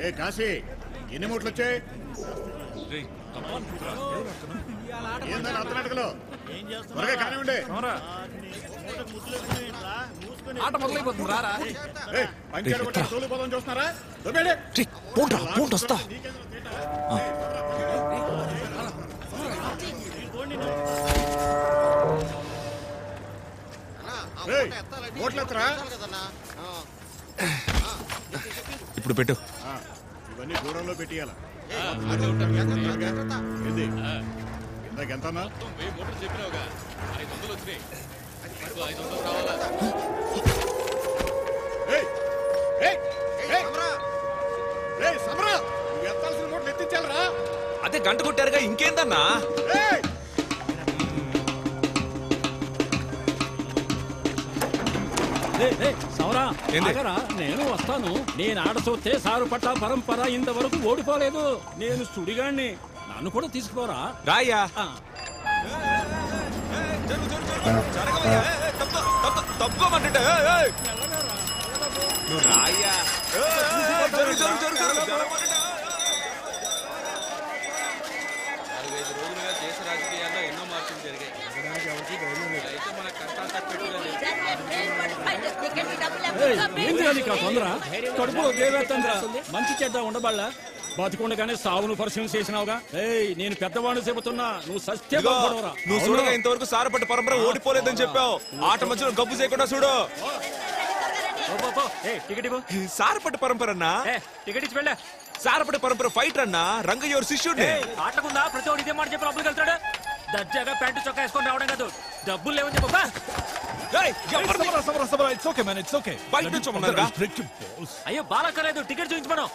ఏ కాశీ ఎన్ని మూట్లు వచ్చాయి? ఏందని అత్తనాటకలో త్వరగా కానివ్వండి. ఆట మొదలైపోతుంది రారా. పంచాడు తోలిపోదాం చూస్తున్నారా? వస్తా ఇప్పుడు పెట్టు. ఇవన్నీ దూరంలో పెట్టియాల. ఇందాకెంతన్నా? చెప్పినావుగా 500 వచ్చినాయి. 500 రావాలా? ఎత్తాల్సిన మూటలు ఎత్తించాలరా. అదే గంట కొట్టారుగా, ఇంకేందన్నా? నేను వస్తాను. నేను ఆడసొస్తే సారు పట్ల పరంపర ఇంతవరకు ఓడిపోలేదు. నేను సుడిగాన్ని, నన్ను కూడా తీసుకుపోరా. రాయ్యా. తప్పుకోమంటే రాయ్యా. 45 రోజులుగా దేశ రాజకీయాల్లో ఎన్నో మార్పులు జరిగాయి. తొందర కడుపులో దేవేత్తంద్రా. మంచి చెడ్డ ఉండబల్లా బతికుండగానే సావును పరిశీలన చేసినావుగా. నేను పెద్దవాడిని చెబుతున్నా, నువ్వు సత్యంగా నువ్వు చూడగా ఇంతవరకు సారపట్టు పరంపర ఓడిపోలేదని చెప్పావు. ఆట మధ్యలో గబ్బు చేయకుండా చూడు. సారపట్టు పరంపర అన్నా, టికెట్ ఇచ్చి వెళ్ళా. సారపట్టు పరంపర ఫైటర్ అన్నా. రంగయ్య శిష్యుడిని. ఆటకుందా ప్రతి ఒక్కటి ఇదే మాట చెప్పి లోపలికి వెళ్తాడు. దర్జాగా ప్యాంటు చొక్కా వేసుకొని రావడం కాదు, డబ్బులు లేవని చెప్పు. అయ్యో బాలక్కర్లేదు, టికెట్ చూపించమను.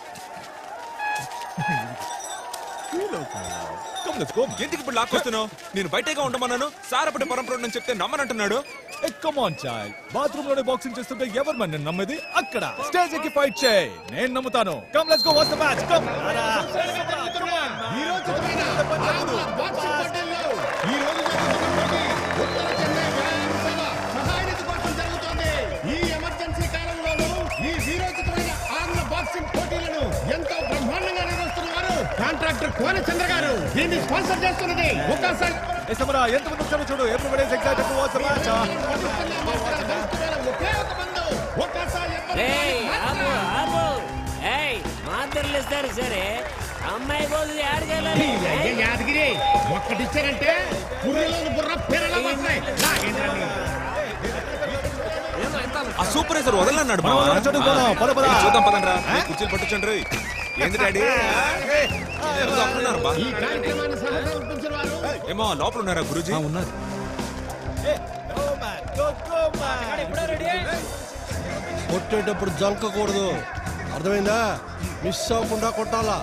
ఎందుకు ఇప్పుడు లాక్కొస్తున్నావు? నేను బయటగా ఉండమన్నాను. సారపట్టు పరంపర అని చెప్తే నమ్మనంటున్నాడు. బాత్రూమ్ లోనే బాక్సింగ్ చేస్తుంటే ఎవరు మన నమ్మేది? అక్కడ స్టేజ్ ఎక్కి ఫైట్ చేయి, నేను నమ్ముతాను. Come let's go watch the match. Come. ఈ ఎమర్జెన్సీ కాలంలోనూ ఈ వీరోచితమైన ఆంగ్ల బాక్సింగ్ పోటీలను ఎంతో బ్రహ్మాండంగా నిర్వహిస్తున్నారు కాంట్రాక్టర్ కోనచంద్ర గారు. దీన్ని స్పాన్సర్ చేస్తున్నది ఒక్కసారి ఎంతమంది వచ్చారో చూడు. Everybody is excited to watch the match. ఒకే ఒక మందు. ఒక్కసారి మాత్రలు ఇస్తారు సరే, అమ్మాయి కోసం ఆడగలరు. యాదగిరి ఒక్కటిచ్చారంటే పుర్రెలోని బుర్ర పెరలా వస్తాయి. ఆ సూపర్వైజర్ వదలన్నాడు. చూద్దాం పదండ్రా. కుర్చీలు పట్టుచండి. ఏంది డాడీ? ఏమో లోపల ఉన్నారా గురూజీ? ఉన్నారు. కొట్టేటప్పుడు జంకకూడదు, అర్థమైందా? మిస్ అవ్వకుండా కొట్టాలా.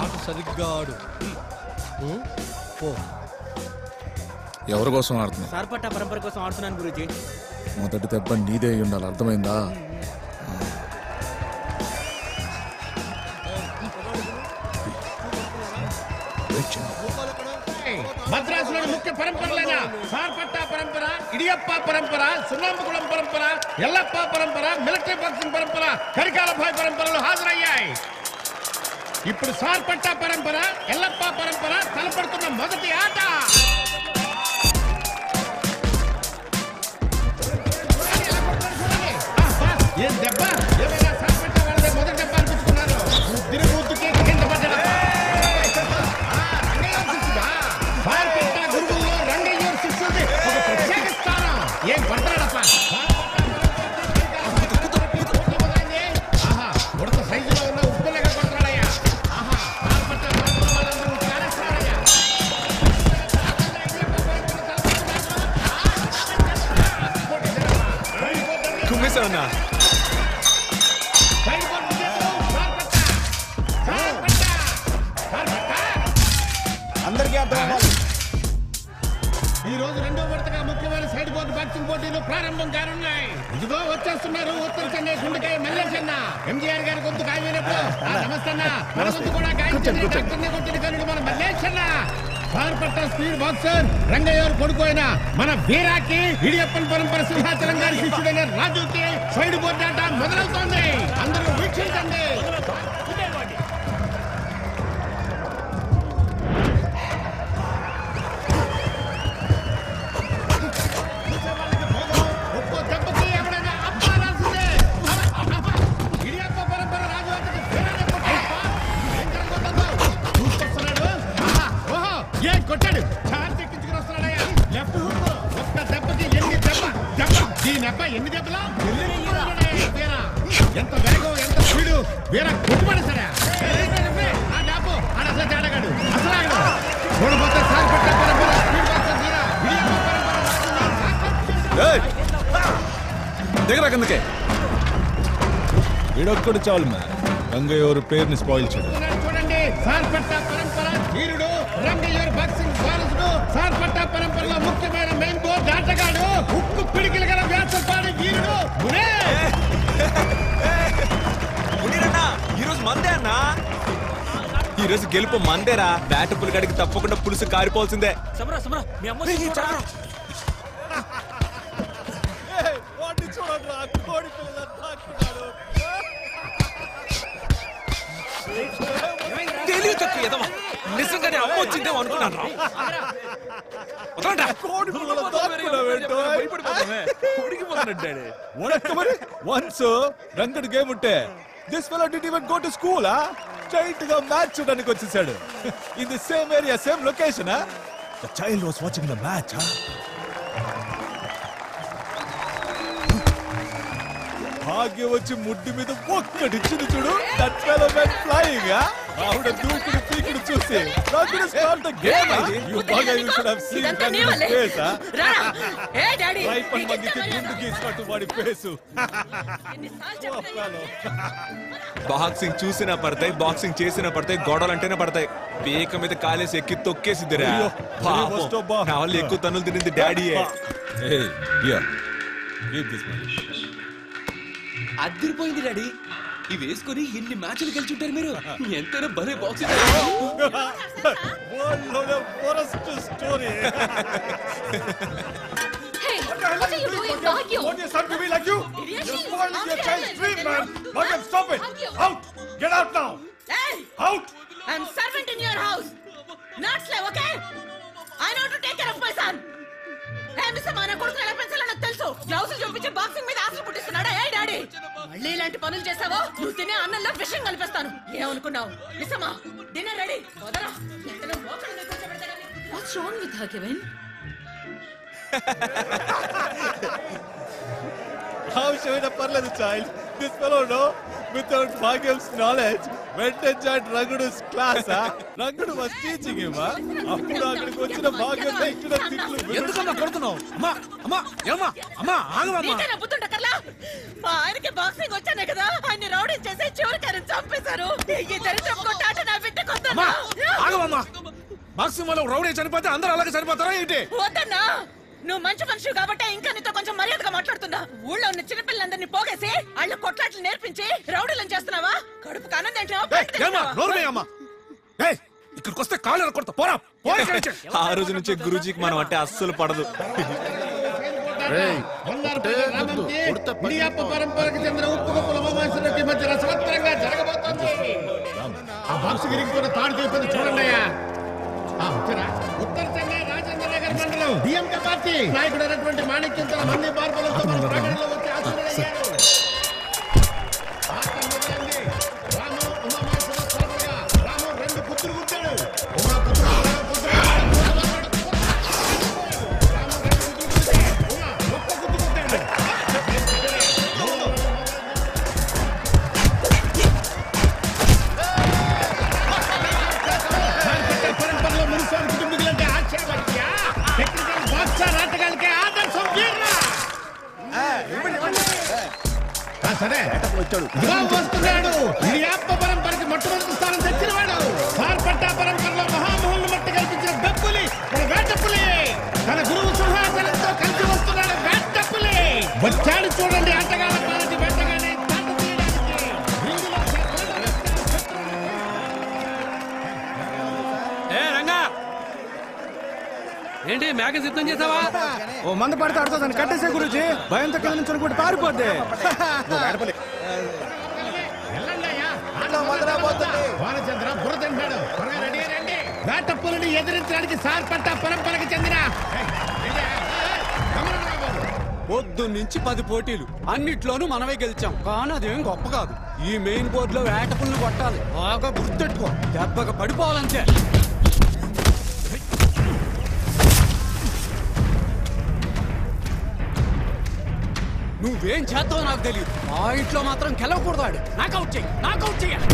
ఆట సరిగ్గా ఆడు. ఎవరి కోసం ఆడుతున్నావు? సార్పట్ట పరంపర కోసం ఆడుతున్నాను గురూజీ. మొదటి దెబ్బ నీదే ఉండాలి, అర్థమైందా? మద్రాసులోని ముఖ్య పరంపరలైన సార్పట్ట పరంపర, ఇడియప్ప పరంపర, సున్నాంబకుళం పరంపర, ఎల్లప్ప పరంపర, మిలిటరీ బాక్సింగ్ పరంపర, కరికాలభాయ్ పరంపరలు హాజరయ్యాయి. ఇప్పుడు సార్పట్ట పరంపర, ఎల్లప్ప పరంపర తలపడుతున్న మొదటి ఆట. ఏం దెబ్బ? ఏమైనా సార్పట్ట వాళ్ళదే మొదటి దెబ్బ అనిపించుకున్నారు. తిరుగుతుకి కింద పడ్డా. సార్పట్ట గురువుల్లో రంగయ్య శిష్యుడి ఒక ప్రత్యేక స్థానం. ఏం పడతాడప్ప? ఆహా, ఉడత సైజులో ఉన్న ఉప్పులేక కొడతాడయ్యా. ఆహా, సార్పట్ట వాళ్ళందరూ కారేస్తాడయ్యా. కుమ్మేశావన్నా? అందరికీ అర్థం అవ్వాలి. ఈ రోజు రెండో విడతగా ముఖ్యమైన సైడ్ బోర్డు బాక్సింగ్ పోటీలు ప్రారంభం కానున్నాయి. ఇదిగో వచ్చేస్తున్నారు ఉత్తర చెన్నై గుండెకాయ మల్లేశన్న. ఎంజీఆర్ గారి గొంతు గాయమైనప్పుడు నమస్తే అన్న, మన గొంతు కూడా గాయించండి. డాక్టర్ని కొట్టిన కనుడు మన మల్లేశన్న. సార్పట్ట స్పీడ్ బాక్సర్ రంగయ్య కొడుకు అయిన మన వీరాకి, ఇడియప్పన్ పరంపర సింహాచలం గారి శిష్యుడైన రాజుకి సైడ్ బోర్డు ఆట మొదలవుతోంది. అందరూ వీక్షించండి. ఎంత వేగం ఎంత స్పీడు వీర కొట్టుబడి సరే ఆ డాపు ఆడ అసలు తేడాగాడు అసలు ఆగడు చూడబోతే సార్ పెట్ట పరంపర స్పీడ్ బాక్సర్ వీర విడియమ్మ పరంపర దగ్గర కిందకే వీడొక్కడు చాలు మ్యాన్ రంగయ్య ఎవరి పేరుని స్పాయిల్ చేయడం. చూడండి సార్ పట్ట పరంపర వీరుడు రంగయ్య బాక్సింగ్ వారసుడు సార్ పట్ట పరంపరలో ముఖ్యమైన మెయిన్ బోర్డ్ ఆటగాడు ఉక్కు పిడికిలు గల వ్యాసపాడి వీరుడు ఈ రోజు మందే అన్నా ఈ రోజు గెలుపు మందేరా బ్యాట్ పులిగాడికి తప్పకుండా పులుసు కారిపోవాల్సిందే సమరా సమరా మీ అమ్మ తెలివి తక్కువ ఎదవా నిజంగానే అమ్మ వచ్చిందేమో అనుకున్నాను వన్స్ రంగడి గేమ్ ఉంటే this fellow did even go to school straight గా మ్యాచ్ చూడడానికి వచ్చేసాడు in the same area same location the child was watching the match భాగ్యం వచ్చి ముడ్డి మీద ఒక్కడిచ్చింది చూడు దట్ ఫెలో వెంట్ ఫ్లైయింగ్ ఆవిడ దూకుడు పీకుడు చూసి రంగడు స్టార్ట్ ద గేమ్ యు బాగా you should have seen Rangadu face right మందికి గుండు గీసినట్టు వాడి ఫేసు బాక్సింగ్ చూసినా పడతాయి బాక్సింగ్ చేసినా పడతాయి గొడవలంటేనే పడతాయి పీక మీద కాలేసి ఎక్కి తొక్కేసిద్దిరా నా వల్ల ఎక్కువ తన్నులు తినింది డాడీయే అదిరిపోయింది డాడీ ఇవి వేసుకొని ఎన్ని మ్యాచ్లు గెలుచుంటారు మీరు ఎంతైనా భలే boxing story. Hey, what are you doing, Bhagyu? Want your son to be like you? You're spoiling your child's dream, man. Bhagyan, stop it. Out. Get out now. Hey, Out. I'm servant in your house, not slave, okay? I know to take care of my son. Hey, Mr. Mana, కొడుకు ఎలా పెంచాలో నాకు తెలుసు. Gloves చూపించి boxing మీద ఆశలు పుట్టిస్తున్నాడా? ఏ daddy, మళ్ళీ ఇలాంటి పనులు చేసావో నువ్వు తినే అన్నంలో ఫిషింగ్ కలిపేస్తాను. ఏమనుకున్నావు? మిస్సమ్మా, డిన్నర్ రెడీ. వదరా. ఎంతలో మోకళ్ళు మీద కూర్చోబెడతాడని. What's wrong with her, Kevin? How should I parle the child? This fellow, no, without Bhagyam's knowledge, went and joined Rangadu's class. Rangudu was teaching him. అప్పుడు అక్కడికి వచ్చిన భాగ్యం ఇక్కడ తిట్లు ఎందుకమ్మా కొడుతున్నావు అమ్మా అమ్మా ఏమమ్మా అమ్మా ఆగమ్మా నీకేనా బుద్ధుండ కర్లా? మా ఆయనకి బాక్సింగ్ వచ్చానే కదా, ఆయన్ని రౌడీ చేసి చివరికారని చంపేశారు. ఈ దరిద్రం కొట్టాట నా బిడ్డ కొత్తమ్మా. ఆగమ్మా బాక్సింగ్ వల్ల రౌడీ చనిపోతే అందరూ అలాగే చనిపోతారా ఏంటి? వద్దన్నా, నువ్వు మంచి మనిషి కాబట్టి ఇంకా నీతో కొంచెం మర్యాదగా మాట్లాడుతున్నా. ఊళ్ళో ఉన్న చిన్నపిల్లలందరినీ పోగేసి వాళ్ళు కొట్లాట్లు నేర్పించి రౌడీలను చేస్తున్నావా? కడుపు అమ్మా ఇక్కడికి వస్తే కాళ్ళు కొడతా పోరా. ఆ రోజు నుంచి గురూజీకి మనం అంటే అస్సలు పడదు. పరంపరకు చెందిన ఉప్పు గొప్పల మధ్య రసవత్తరంగా జరగబోతోంది. ఆ బాక్సింగ్ రింగ్ తాడు చూపింది చూడండి అయ్యా. ఉత్తర చెన్నై రాజేంద్ర నగర్ మండలం డిఎంకే పార్టీ నాయకుడు అయినటువంటి మాణిక్యం తన మంది మార్పులతో మన ప్రాంగణంలో వచ్చి ఆశీర్వదించారు. రాము ఉమామహేశ్వర స్వామిగా రాము రెండు పుత్రులు పుట్టాడు. ఉమా పుత్రుడు పరంపరలో మునిస్వామి కుటుంబీకులంటే ఆశ్చర్యపరిచా టెక్నికల్ బాక్సర్ ఆటగాళ్ళకి ఆదర్శం వీర్రా. సరే వస్తున్నాడు. ఇది యాప్ప పరంపరకి మొట్టమొదటి స్థానం తెచ్చినవాడు. సార్పట్ట పరంపరలో మహామోహన్ మట్టి కల్పించిన బెప్పులి వేటపులి తన గురువు సింహాసనంతో కలిసి వస్తున్నాడు. వేటపులి వచ్చాడు చూడండి. ఆటగాళ్ళ పాలకి వేటగానే తాట తీయడానికి. ఏంటి మేక సిద్ధం చేసావా? ఓ మంద పడితే ఆడుతుందని కట్టేసే గురించి భయంతో కింద నుంచి అనుకుంటే పారిపోద్ది. వానచంద్ర బురదంటాడు. వేటప్పులని ఎదిరించడానికి సార్పట్ట పరంపరకి చెందిన పొద్దు నుంచి 10 పోటీలు అన్నిట్లోనూ మనమే గెలిచాం. కానీ అదేం గొప్ప కాదు. ఈ మెయిన్ బోర్డు లో వేటపుల్ని కొట్టాలి. బాగా గుర్తెట్టుకో, దెబ్బగా పడిపోవాలంతే. నువ్వేం చేస్తావో నాకు తెలియదు. మా ఇంట్లో మాత్రం గెలవకూడదు. ఆడు నాకౌట్ చెయ్యాలి.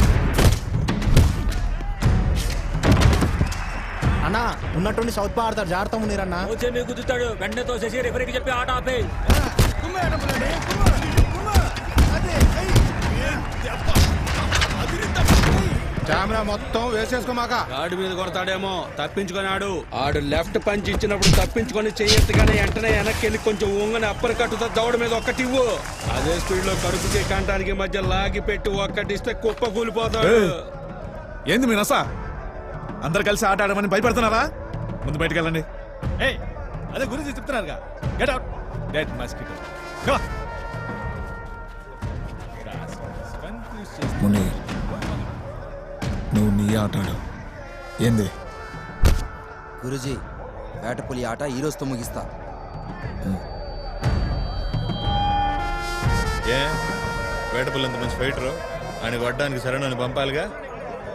అన్నా ఉన్నట్టుండి సౌత్ పా ఆడతారు, జాగ్రత్త మునీరన్నా. వచ్చే మీకు గుద్దుతాడు. వెంటనే తోసేసి రిఫరీకి చెప్పి ఆట ఆపే. కెమెరా మొత్తం వేసేసుకోమాక. ఆడి మీద కొడతాడేమో తప్పించుకున్నాడు. ఆడు లెఫ్ట్ పంచ్ ఇచ్చినప్పుడు తప్పించుకొని చెయ్యెత్తుగానే వెంటనే వెనక్కి వెళ్ళి కొంచెం ఊంగని అప్పర్ కట్టుతో దౌడ మీద ఒక్కటి ఇవ్వు. అదే స్పీడ్ లో కడుపుకి కంటానికి మధ్య లాగి పెట్టి ఒక్కటిస్తే కుప్ప కూలిపోతాడు. ఏంది మీ నసా? అందరు కలిసి ఆట ఆడమని భయపడుతున్నారా? ముందు బయటకు వెళ్ళండి. అదే గురించి చెప్తున్నారుగా. Get out dead mosquito. Munir, నువ్వు నీ ఆట ఆడు. ఏంది గురుజీ, వేటపులి ఆట ఈ రోజుతో ముగిస్తా. ఏ వేటపుల్లి ఎంత మంచి ఫైటరు, ఆయన కొట్టడానికి సరైన పంపాలిగా.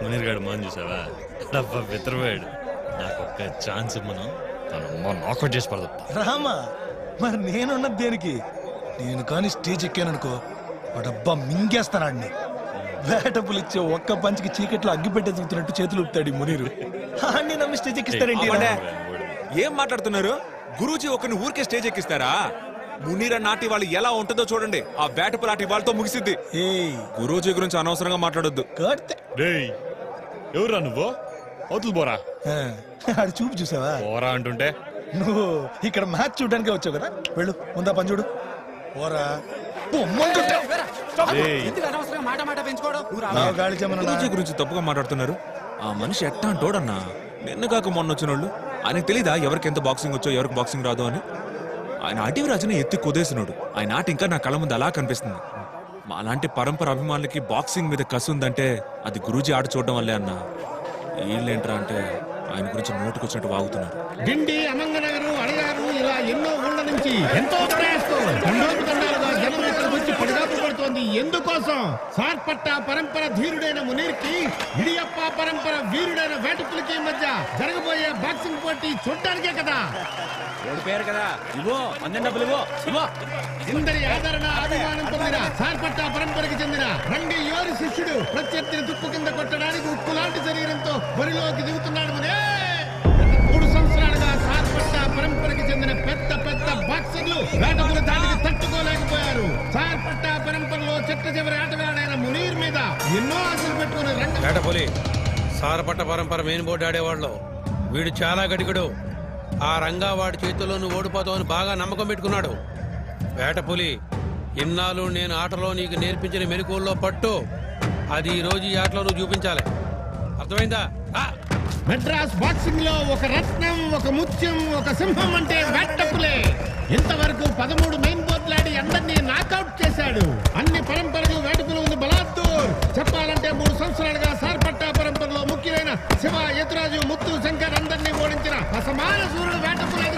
మునీర్ గారు మోహన్ చూసావా? డబ్బా బెత్తరపోయాడు. నాకు ఒక్క ఛాన్స్ మనం నాకౌట్ చేసి పడతా. రామా, మరి నేనున్నది దేనికి? నేను కానీ స్టేజ్ ఎక్కాననుకో వాడబ్బా మింగేస్తానాడిని. వేటపులు ఇచ్చే ఒక్క పంచికి చీకట్లో అగ్గి పెట్టే చూస్తున్నట్టు చేతులు ఊపుతాడు మునీరు. అన్ని నమ్మి స్టేజ్ ఎక్కిస్తారేంటి? ఏం మాట్లాడుతున్నారు? గురూజీ ఒకరిని ఊరికే స్టేజ్ ఎక్కిస్తారా? మునీర నాటి వాళ్ళు ఎలా ఉంటుందో చూడండి. ఆ వేటపులాటి వాళ్ళతో ముగిసిద్ది. గురూజీ గురించి అనవసరంగా మాట్లాడొద్దు. ఎవరురా నువ్వు? అవుతులు పోరా. ఆడు చూపు చూసావా? పోరా అంటుంటే నువ్వు ఇక్కడ మ్యాచ్ చూడడానికే వచ్చావు కదా. వెళ్ళు, ముందా పని చూడు. పోరా. గురూజీ గురించి తప్పుగా మాట్లాడుతున్నారు. ఆ మనిషి ఎట్టా అంటోడన్నా. నిన్న కాక మొన్న వచ్చిన వాళ్ళు. ఆయనకు తెలీదా ఎవరికి ఎంత బాక్సింగ్ వచ్చో ఎవరికి బాక్సింగ్ రాదో అని? ఆయన అటవీ రాజుని ఎత్తి కుదేసినాడు. ఆయన ఆట ఇంకా నా కళ్ళ ముందు అలా కనిపిస్తుంది. మాలాంటి పరంపర అభిమానులకి బాక్సింగ్ మీద కసి ఉందంటే అది గురూజీ ఆట చూడడం వల్లే అన్నా. వీళ్ళేంట్రా అంటే ఆయన గురించి నోటుకొచ్చినట్టు వాగుతున్నారు. డిండి, అమంగనగరు, అడగారు, ఇలా ఎన్నో ఊళ్ళ నుంచి ఎంతో ప్రయాసంతో దండాలుగా జనం ఇక్కడికి వచ్చి పడిగాపు పడుతోంది. ఎందుకోసం? సార్పట్ట పరంపర ధీరుడైన మునీర్కి, ఇడియప్ప పరంపర వీరుడైన వేటపులికి మధ్య జరగబోయే బాక్సింగ్ పోటీ చూడ్డానికే కదా. ఓడిపోయారు కదా, ఇవ్వో అందరి డబ్బులు ఇవ్వో. ఇందరి ఆదరణ అభిమానం పొందిన సార్పట్ట పరంపరకి చెందిన రంగి యోరి శిష్యుడు ప్రత్యర్థిని తుప్పు కింద కొట్టడానికి ఉక్కు లాంటి శరీరంతో బరిలోకి దిగుతున్నాడు. 3 సంవత్సరాలుగా సార్పట్ట పరంపరకి చెందిన పెద్ద పెద్ద బాక్సర్లు వేటపుల దానికి తట్టుకోలేకపోయారు. సార్పట్ట పరంపరలో చెట్ట చివరి ఆటగాడైన మునీర్ మీద ఎన్నో ఆశలు పెట్టుకుని వేటపులి సారపట్ట పరంపర మెయిన్ బోర్డు ఆడేవాళ్ళు. వీడు చాలా గడిగడు. ఆ రంగా వాడి చేతుల్లో నువ్వు ఓడిపోతావని బాగా నమ్మకం పెట్టుకున్నాడు. వేటపులి, ఇన్నాళ్ళు నేను ఆటలో నీకు నేర్పించిన మెలకువల్లో పట్టు. అది ఈ రోజు ఈ ఆటలో నువ్వు చూపించాలి. అర్థమైందా? మెడ్రాస్ బాక్సింగ్ లో ఒక రత్నం, ఒక ముత్యం, ఒక సింహం అంటే వేటపులే. ఇంతవరకు 13 మెయిన్ బోర్డులాడి అందరినీ నాకౌట్ చేశాడు. అన్ని పరంపరలు వేటపుల ఉంది బలాద్దూర్. చెప్పాలంటే 3 సంవత్సరాలుగా సార్పట్ట పరంపరలో ముఖ్యమైన శివ, యతురాజు, ముత్తు, శంకర్ అందరినీ ఓడించిన అసమాన సూర్యుడు వేటపులే.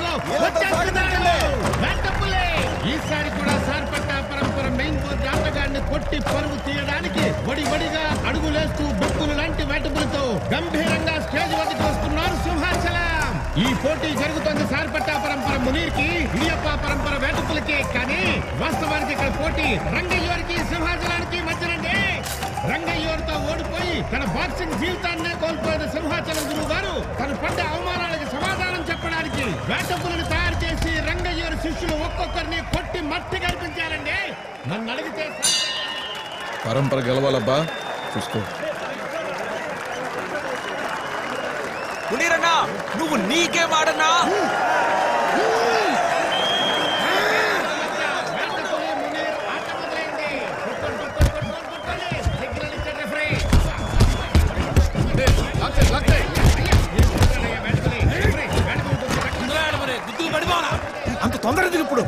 వేటపులే ఈసారి కూడా సార్పట్ట పరంపర మెయిన్ బోర్డు ఆటగాడిని కొట్టి పరువు తీయడానికి వడివడిగా అడుగులేస్తూ బొక్కులు లాంటి వేటపులతో గంభీరంగా స్టేజ్ వద్దకు వస్తున్నారు సింహాచలం. ఈ పోటీ జరుగుతోంది సార్పట్ట పరంపర మునీర్కి, ఇడియప్ప పరంపర వేటపులకి. కానీ వాస్తవానికి ఇక్కడ పోటీ రంగయ్యోరికి సింహాచలానికి మధ్యనండి. రంగయ్యోరితో ఓడిపోయి తన బాక్సింగ్ జీవితాన్నే కోల్పోయిన సింహాచలం గురువు గారు తను పడ్డ అవమానాలకు సమాధానం చెప్పడానికి వేటపులను తయారు చేసి రంగయ్యోరి శిష్యులు ఒక్కొక్కరిని కొట్టి మట్టి కల్పించారండి. నన్ను అడిగితే పరంపర గెలవాలబ్బా, చూసుకో. మునీరన్నా, నువ్వు నీకే వాడన్నా. అంత తొందర ఇప్పుడు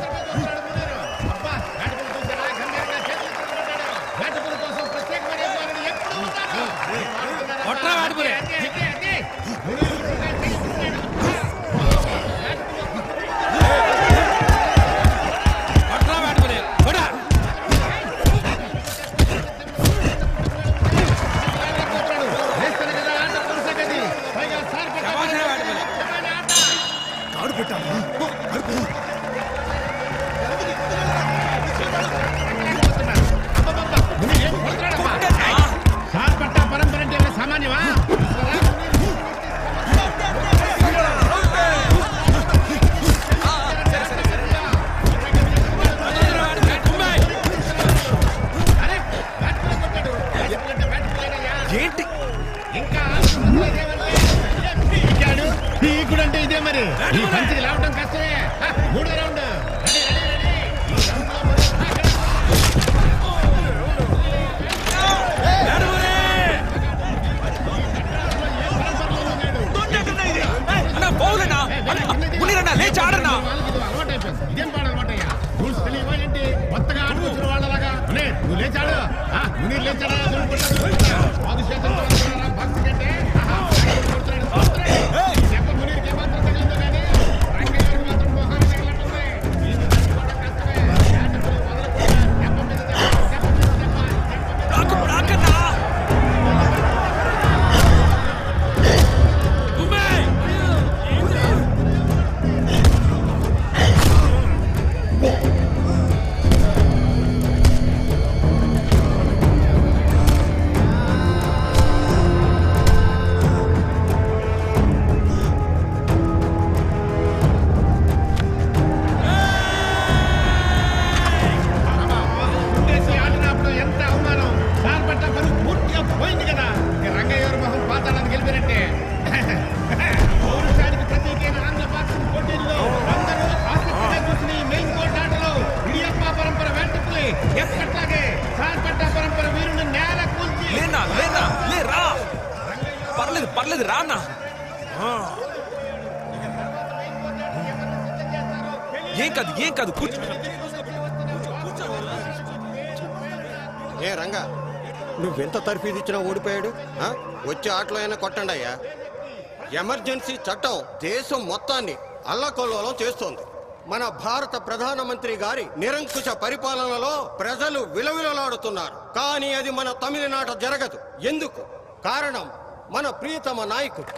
నువ్వు లేచాడు మునీర్ లేచాడా భక్తి కంటే చెప్ప మునీర్కి ఏమాత్రం తగిలిందో కానీ రంగయ్య మాత్రం మొహాన్ని తగిలినట్టుంది పర్లేదు రానా ఏం కాదు కూర్చో ఏ రంగా నువ్వెంత తర్ఫీదు ఇచ్చినా ఓడిపోయాడు వచ్చే ఆటలో అయినా కొట్టండి అయ్యా ఎమర్జెన్సీ చట్టం దేశం మొత్తాన్ని అల్లకల్లోలం చేస్తోంది మన భారత ప్రధానమంత్రి గారి నిరంకుశ పరిపాలనలో ప్రజలు విలవిలలాడుతున్నారు కానీ అది మన తమిళనాట జరగదు ఎందుకు కారణం మన ప్రియతమ నాయకుడు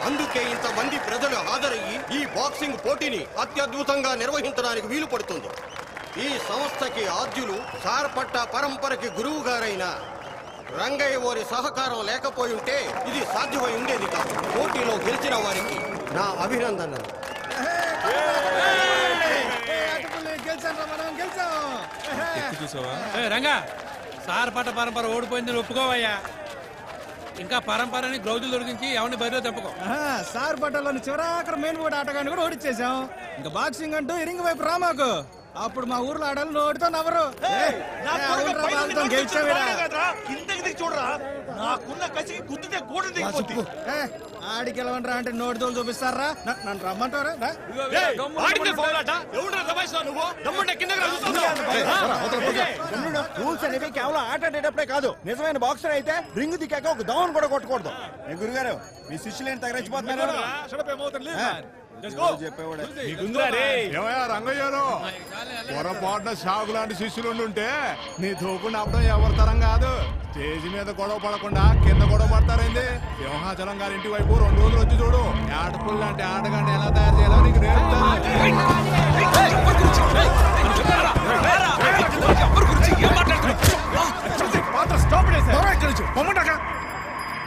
అందుకే ఇంతమంది ప్రజలు హాజరయ్యి ఈ బాక్సింగ్ పోటీని అత్యద్భుతంగా నిర్వహించడానికి వీలు పడుతుంది ఈ సంస్థకి ఆద్యులు సార్పట్ట పరంపరకి గురువు గారైన రంగయ్య వారి సహకారం లేకపోయి ఉంటే ఇది సాధ్యమై ఉండేది కాదు పోటీలో గెలిచిన వారికి నా అభినందనలు రంగా సార్పట్ట పరంపర ఓడిపోయిందని ఒప్పుకోవయ్యా ఇంకా పరంపరని గ్లౌజులు దొరికించి ఎవరిని బరిలో తెప్పుకో సార్ పట్టలోని చివరాఖరు మెయిన్ బోర్డు ఆటగాన్ని కూడా ఓడిచ్చేసాం ఇంకా బాక్సింగ్ అంటూ ఇరింగ్ వైపు రామాకు అప్పుడు మా ఊర్లో ఆడాలి నోటితో నవ్వరు ఆడికి వెళ్ళమంటారా అంటే నోటితో చూపిస్తారా నన్ను రమ్మంటారా రూల్స్ అనేవి కేవలం ఆట ఆడేటప్పుడే కాదు నిజమైన బాక్సర్ అయితే రింగ్ దిక్కాక ఒక దౌన్ కూడా కొట్టకూడదు గురుగారు మీ శిష్యులు ఏం తగరించిపోతున్నారు రంగయ్యారు పొరపాటున షాకు లాంటి శిష్యులు ఉంటే నీ తోకుండా అప్పుడు ఎవరి తరం కాదు స్టేజ్ మీద గొడవ పడకుండా కింద గొడవ పడతారైంది సింహాచలం గారి ఇంటి వైపు 2 రోజులు వచ్చి చూడు ఆటపుల్ లాంటి ఆటగాన్ని ఎలా తయారు చేయాలో నీకు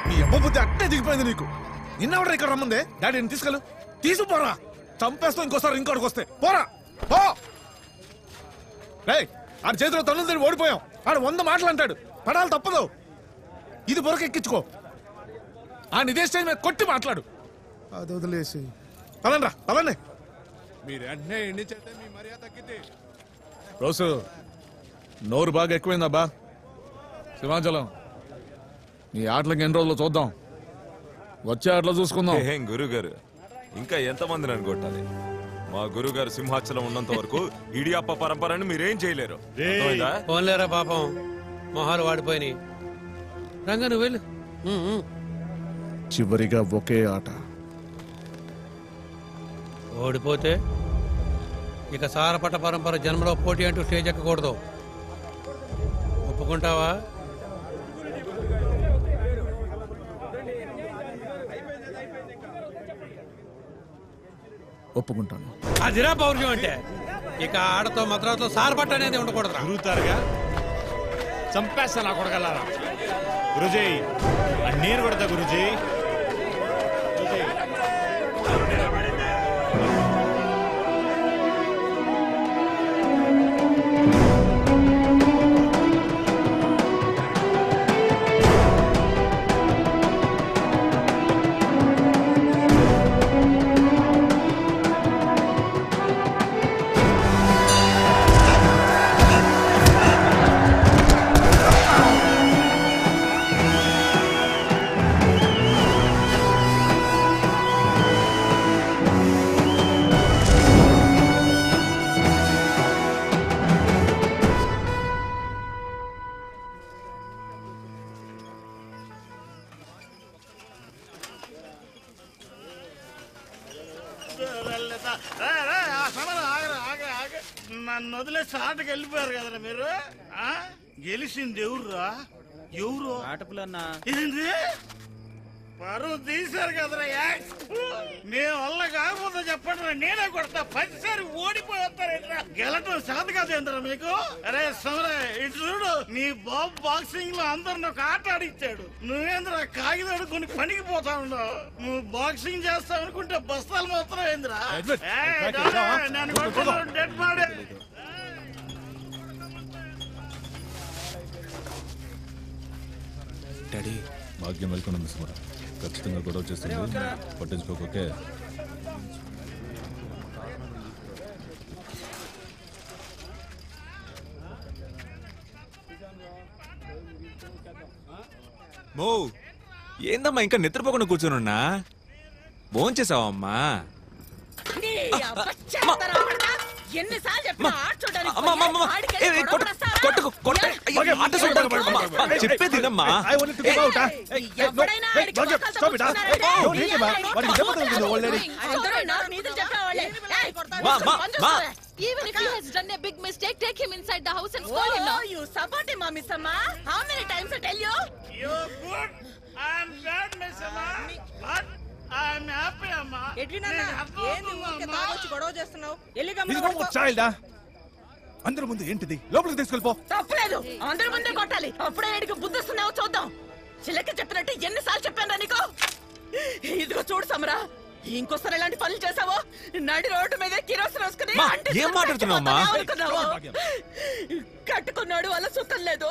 నీ అబ్బ బుద్ధి అట్టే దిగిపోయింది నీకు నిన్నవడ ఇక్కడ రమ్మందే డాడీని తీసుకెళ్ళు తీసుకుపోరా చంపేస్తాం ఇంకోసారి ఇంకోటికి వస్తే పోరా పో ఆడి చేతిలో తల్లు తిరిగి ఓడిపోయాం ఆడు 100 మాటలు అంటాడు పడాలి తప్పదు ఇది బొరకెక్కించుకో ఆ నిదే స్టేజ్ మీద కొట్టి మాట్లాడు అది వదిలేసి పదండ్రా పదండి మీరు వెంటనే ఎండి చేస్తే మీ మర్యాద తగ్గితే రోజు నోరు బాగా ఎక్కువైందబ్బా సింహాచలం నీ ఆటలకి ఎన్ని రోజులు చూద్దాం వచ్చే ఆటలో చూసుకుందాం ఏం గురుగారు ఇంకా ఎంతమందిని అనుకొట్టాలి మా గురుగారు సింహాచలం ఉన్నంత వరకు ఇడియప్ప పరంపరని మీరేం చేయలేరు పోన్లేరా పాపం మొహాలు వాడిపోయినాయి రంగా నువ్వు వెళ్ళు చివరిగా ఒకే ఆట ఓడిపోతే ఇక సారపట్ట పరంపర జన్మలో పోటీ అంటూ స్టేజ్ ఎక్కకూడదు ఒప్పుకుంటావా ఒప్పుకుంటాను అదిరా పౌర్యం అంటే ఇక ఆడతో మద్రాసులో సారపట్ట అనేది ఉండకూడదు గురుతారుగా చంపేస్తా నా కొడగలరా గురుజీ నీరు కొడతా గురుజీ నన్ను వదిలేసి ఆటకి వెళ్ళిపోయారు కదరా మీరు. గెలిచింది ఎవర్రా? ఎవరు? ఆటపులన్నా ఏంది పరువు తీశారు కదరా. నీ వల్ల కాకపోతే చెప్పండి, నేనే కొడతా. 10 సారి ఓడిపోయి వస్తారా? గెలటం చేత కాదేంద్రా మీకు? అరే సమరే ఇటు చూడు, నీ బాబు బాక్సింగ్ లో అందరిని ఒక ఆట ఆడిచ్చాడు. నువ్వేంద్రా కాగితం అడుగుని పనికి పోతా ఉన్నావు. నువ్వు బాక్సింగ్ చేస్తావు అనుకుంటే బస్తాలు మాత్రం ఏంద్రా? నేను కొడుతున్నాను డెడ్ బాడీ. డాడీ భాగ్యం వెళ్కొని సమర ఖచ్చితంగా గొడవ చేస్తుంది, పట్టించుకోకే. మో ఏందమ్మా ఇంకా నిద్రపోకుండా కూర్చోనున్నా? భోంచేసావమ్మా? ఎన్నిసార్లు చెప్పినా ఆట చూడడానికి చెప్పేదినమ్మా. ఎవడైనా Even if he has done a big mistake, take him inside the house and scold him now. You support him, Miss Amma. How many times I tell you? You're good. I'm bad, Miss Amma. But I'm happy, Amma. గొడవ చేస్తున్నావు? చైల్డా అందరి ముందు ఏంటిది? లోపలికి తీసుకెళ్ళిపో. తప్పలేదు, అందరి ముందే కొట్టాలి. అప్పుడే ఎడికి బుద్ధిస్తున్నావు చూద్దాం. చిలక చెప్పినట్టు ఎన్నిసార్లు చెప్పాను నీకు? ఇదిగో చూడు సమరా, ఇంకోసారి ఇలాంటి పనులు చేసావో నడి రోడ్డు మీద కిరోసిన్ వేసుకుని ఏం మాట్లాడుతున్నావమ్మా? కట్టుకున్నాడు అలా సుఖం లేదు,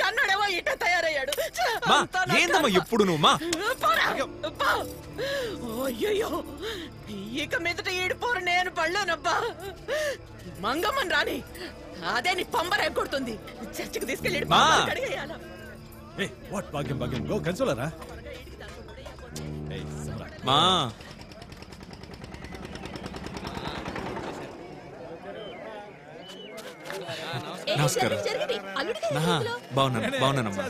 కన్నాడేమో ఇట తయారయ్యాడు. ఏందమ్మా ఎప్పుడు నువ్వు? అయ్యో ఇక మీదట ఈడిపోరు నేను పళ్ళునబ్బా. మంగమ్మని రాని అదే నీ పంబర కొడుతుంది. చర్చికి తీసుకెళ్ళి కడిగేయాల. భాగ్యం భాగ్యం గో కన్సోలరా. మా నమస్కారం. బాగున్నానమ్మా.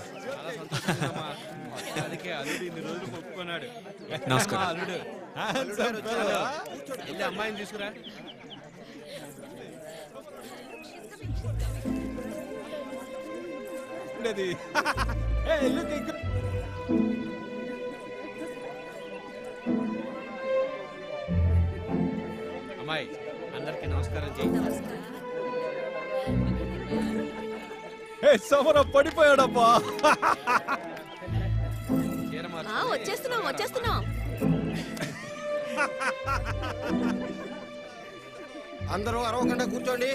నమస్కారం. అమ్మాయిని తీసుకురా. అమ్మాయి అందరికి నమస్కారం చేయి. సమర పడిపోయాడబ్బా. వచ్చేస్తున్నాం. అందరూ అరవకుండా కూర్చోండి.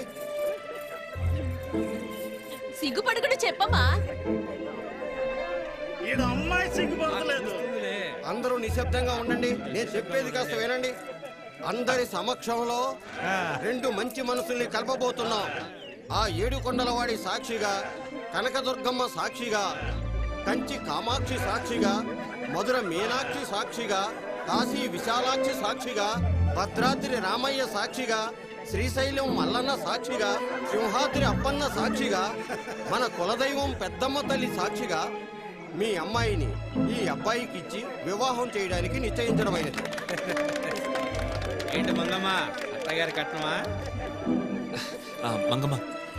సిగ్గుపడకుండా చెప్పమ్మా. అమ్మాయి సిగ్గుపడలేదు. అందరూ నిశ్శబ్దంగా ఉండండి. నేను చెప్పేది కాస్త వినండి. అందరి సమక్షంలో 2 మంచి మనసుల్ని కలపబోతున్నాం. ఆ 7 కొండలవాడి సాక్షిగా, కనకదుర్గమ్మ సాక్షిగా, కంచి కామాక్షి సాక్షిగా, మధుర మీనాక్షి సాక్షిగా, కాశీ విశాలాక్షి సాక్షిగా, భద్రాద్రి రామయ్య సాక్షిగా, శ్రీశైలం మల్లన్న సాక్షిగా, సింహాద్రి అప్పన్న సాక్షిగా, మన కులదైవం పెద్దమ్మ తల్లి సాక్షిగా మీ అమ్మాయిని ఈ అబ్బాయికి ఇచ్చి వివాహం చేయడానికి నిశ్చయించడమైనది. ఏంటి మంగమ్మ, అత్తగారి కట్నమా? మంగమ్మ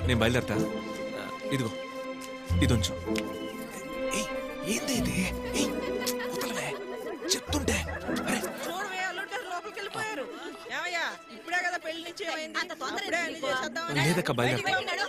నేను బయలుదేరతా. ఇదిగో ఇదొంచు. ఏంది ఇది? చెప్తుంటే ఇప్పుడే కదా పెళ్లి నిశ్చయమైంది. లేదక్క బయలుదేరతా.